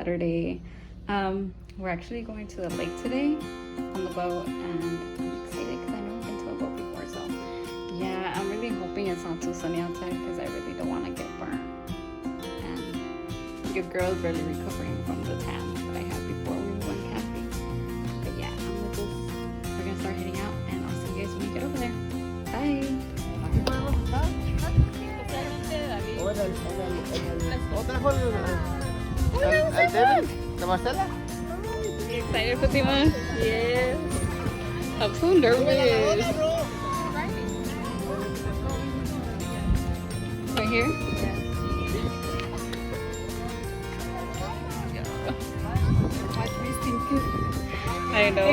Saturday. We're actually going to the lake today on the boat, and I'm excited because I never been to a boat before. So yeah, I'm really hoping it's not too sunny outside because I really don't want to get burnt. And your girl is really recovering from the tan that I had before we went camping. But yeah, we're gonna start heading out, and I'll see you guys when we get over there. Bye. ¿De Marcela? You excited, Fatima? Yes. I'm so nervous. Right here? I know.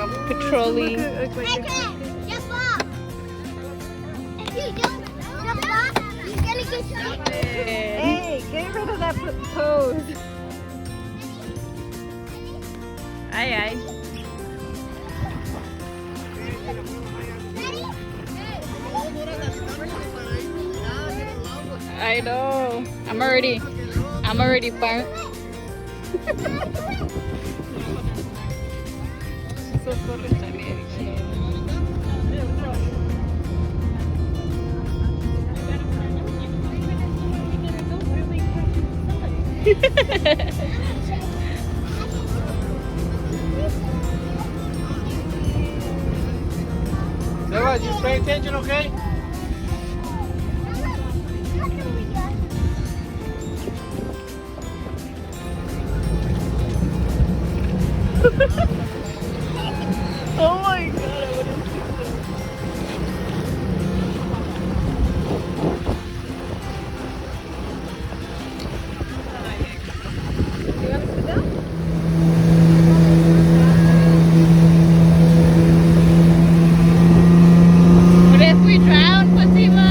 I'm patrolling. If you don't jump off, he's gonna get stuck. Hey, get rid of that pose. Aye, aye. I know. I'm already burnt. Seba, just pay attention, okay? Oh my god. What if we drown, Fatima?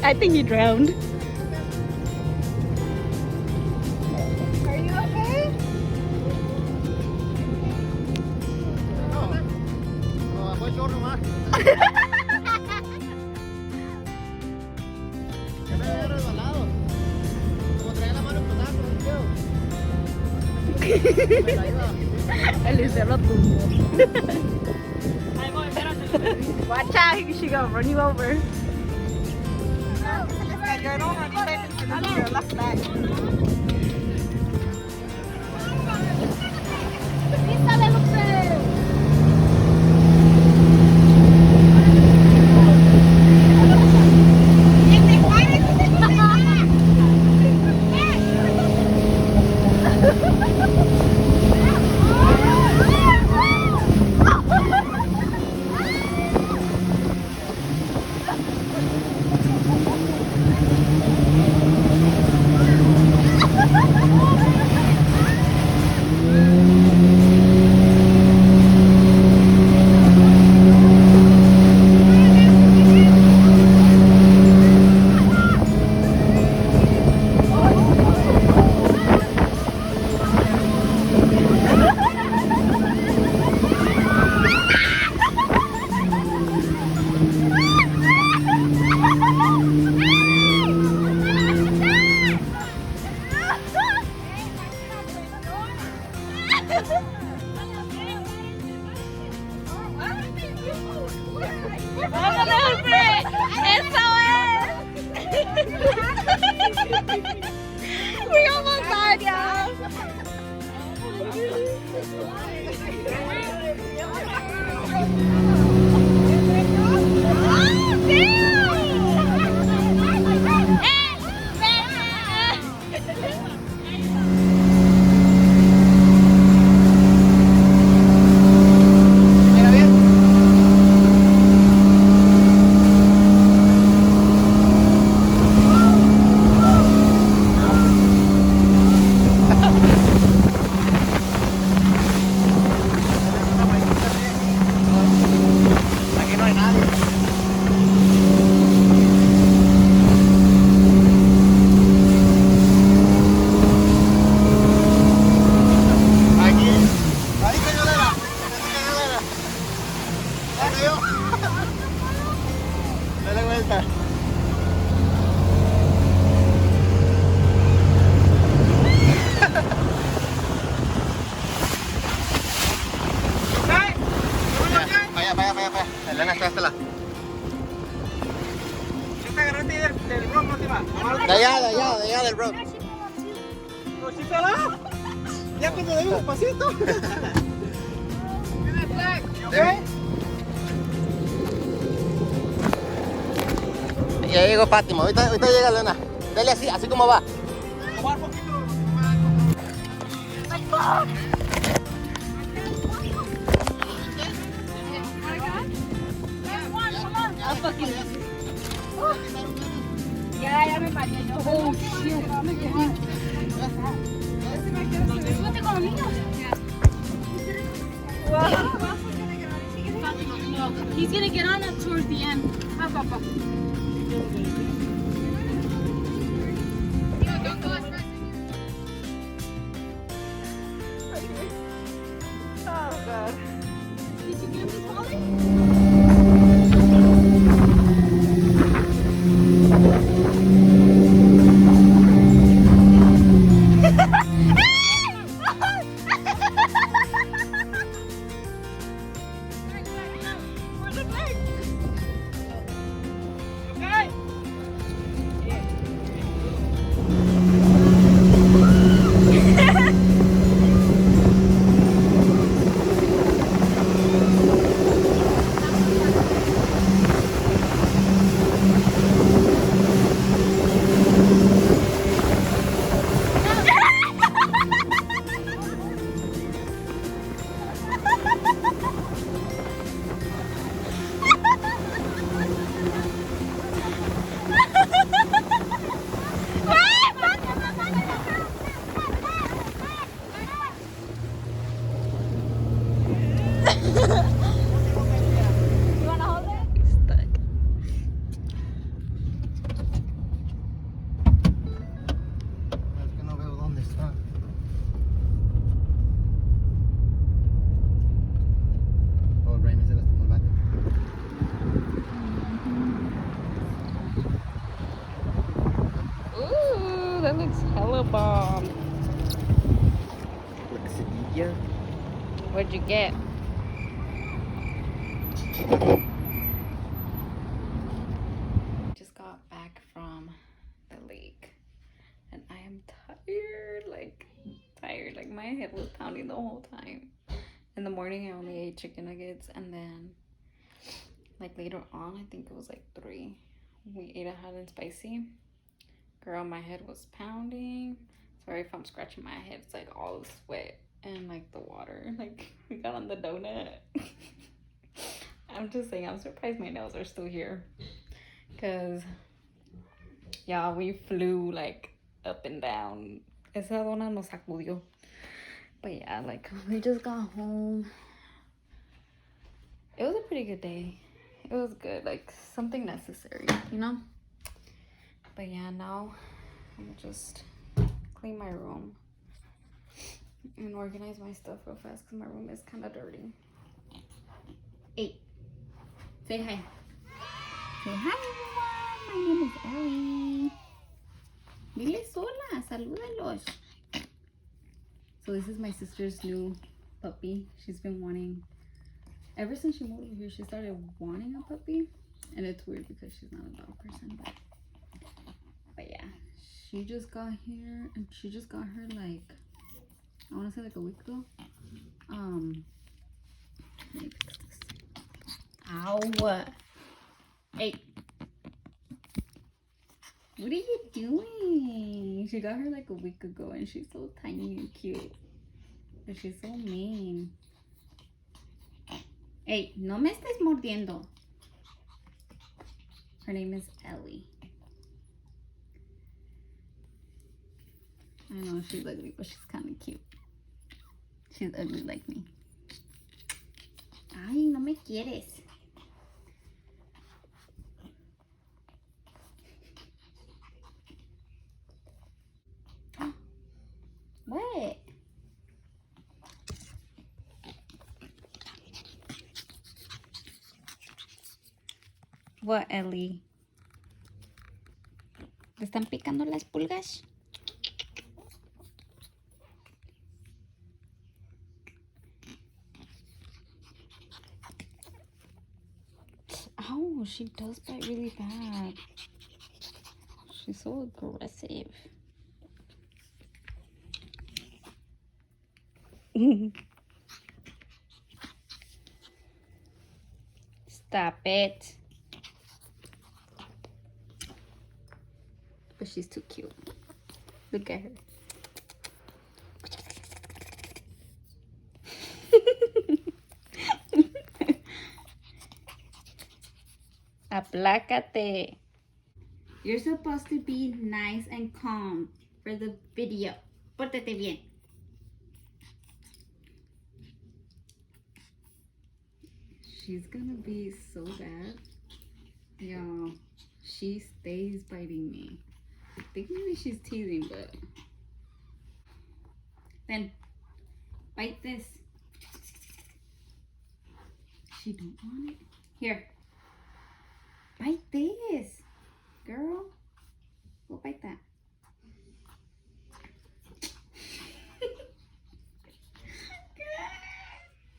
I think he drowned. Are you okay? No, fue yo nomás. Ya me había resbalado. Como traía la mano pesada con el dedo. Alicia lo tumbó. Watch out, she gonna run you over. ¡Vámonos, José! ¡Eso es! We almost died, y'all. Aquí no hay nadie. Aquí. Ahí cañonera. Cañonera. Ya cayó. Dale vuelta. Vaya, vaya, vaya, vaya. Elena, quédasela. ¿Sí te agarraste del rock, última? De allá, del rock. ¿No, sí se la? Ya cuando le dimos pasito. ¿Okay? Ya llegó Fátima, ahorita llega Elena. Dale así, así como va. Tomar poquito. Ya me mareé yo. Oh, shit. Súbete con los niños. No, he's gonna get on it towards the end. Ah, papá. Oh, God. Did you get me falling? Es que no veo dónde está. Oh, Raimi se lastimó el vato. Ooh, that looks hella bomb. La quesadilla. What'd you get? Just got back from the lake and I am tired, like my head was pounding the whole time. In the morning I only ate chicken nuggets, and then like later on, I think it was like 3, we ate a hot and spicy. Girl, my head was pounding. Sorry if I'm scratching my head, it's like all the sweat and like the water, like we got on the donut. I'm just saying, I'm surprised my nails are still here, because yeah, we flew like up and down. Esa dona nos sacudió. But yeah, like we just got home. It was a pretty good day. It was good, like something necessary, you know? But yeah, now I'm just clean my room and organize my stuff real fast because my room is kind of dirty. Hey, say hi. Say hi, everyone. My name is Ellie. Dile sola, salúdalos. So this is my sister's new puppy. She's been wanting ever since she moved over here, she started wanting a puppy. And it's weird because she's not a dog person, but yeah. She just got here, and she just got her like, I want to say like a week ago. Let me fix this. Ow. Hey. What are you doing? She got her like a week ago, and she's so tiny and cute. But she's so mean. Hey, no me estés mordiendo. Her name is Ellie. I know she's ugly, but she's kind of cute. She's ugly like me. Ay, no me quieres. What? What, Ellie? ¿Te están picando las pulgas? Oh, she does bite really bad. She's so aggressive. Stop it. But she's too cute. Look at her. Aplácate. You're supposed to be nice and calm for the video. Pórtate bien. She's gonna be so bad. Y'all, she stays biting me. I think maybe she's teasing, but... Then, bite this. She don't want it. Here. Bite this, girl. Go bite that.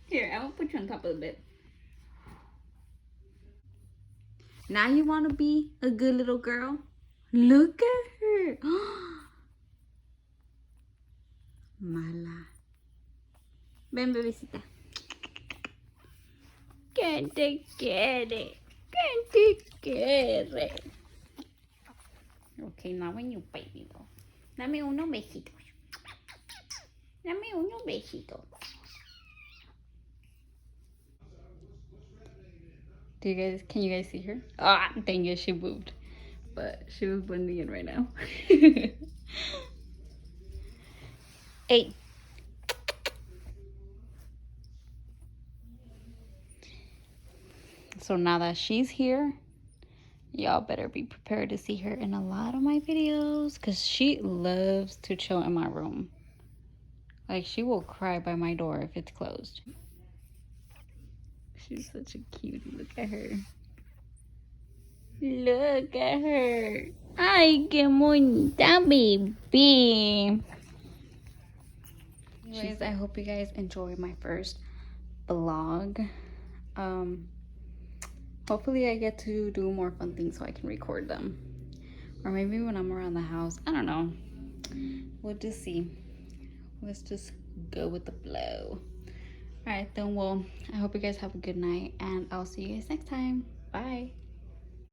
Here, I will put you on top of the bed. Now you want to be a good little girl? Look at her. Mala. Ven, bebecita. ¿Quién te quiere? ¿Quién te quiere? Okay, now when you bite me, though. Dame uno besito. Dame uno besito. Can you guys see her? Ah, dang it, she moved. But she was blending in right now. Hey. So now that she's here, y'all better be prepared to see her in a lot of my videos, because she loves to chill in my room. Like, she will cry by my door if it's closed. She's such a cutie. Look at her. Look at her. Ay, qué bonita, baby. Anyways, I hope you guys enjoy my first vlog. Hopefully I get to do more fun things so I can record them. Or maybe when I'm around the house. I don't know. We'll just see. Let's just go with the flow. Alright then, well, I hope you guys have a good night, and I'll see you guys next time. Bye.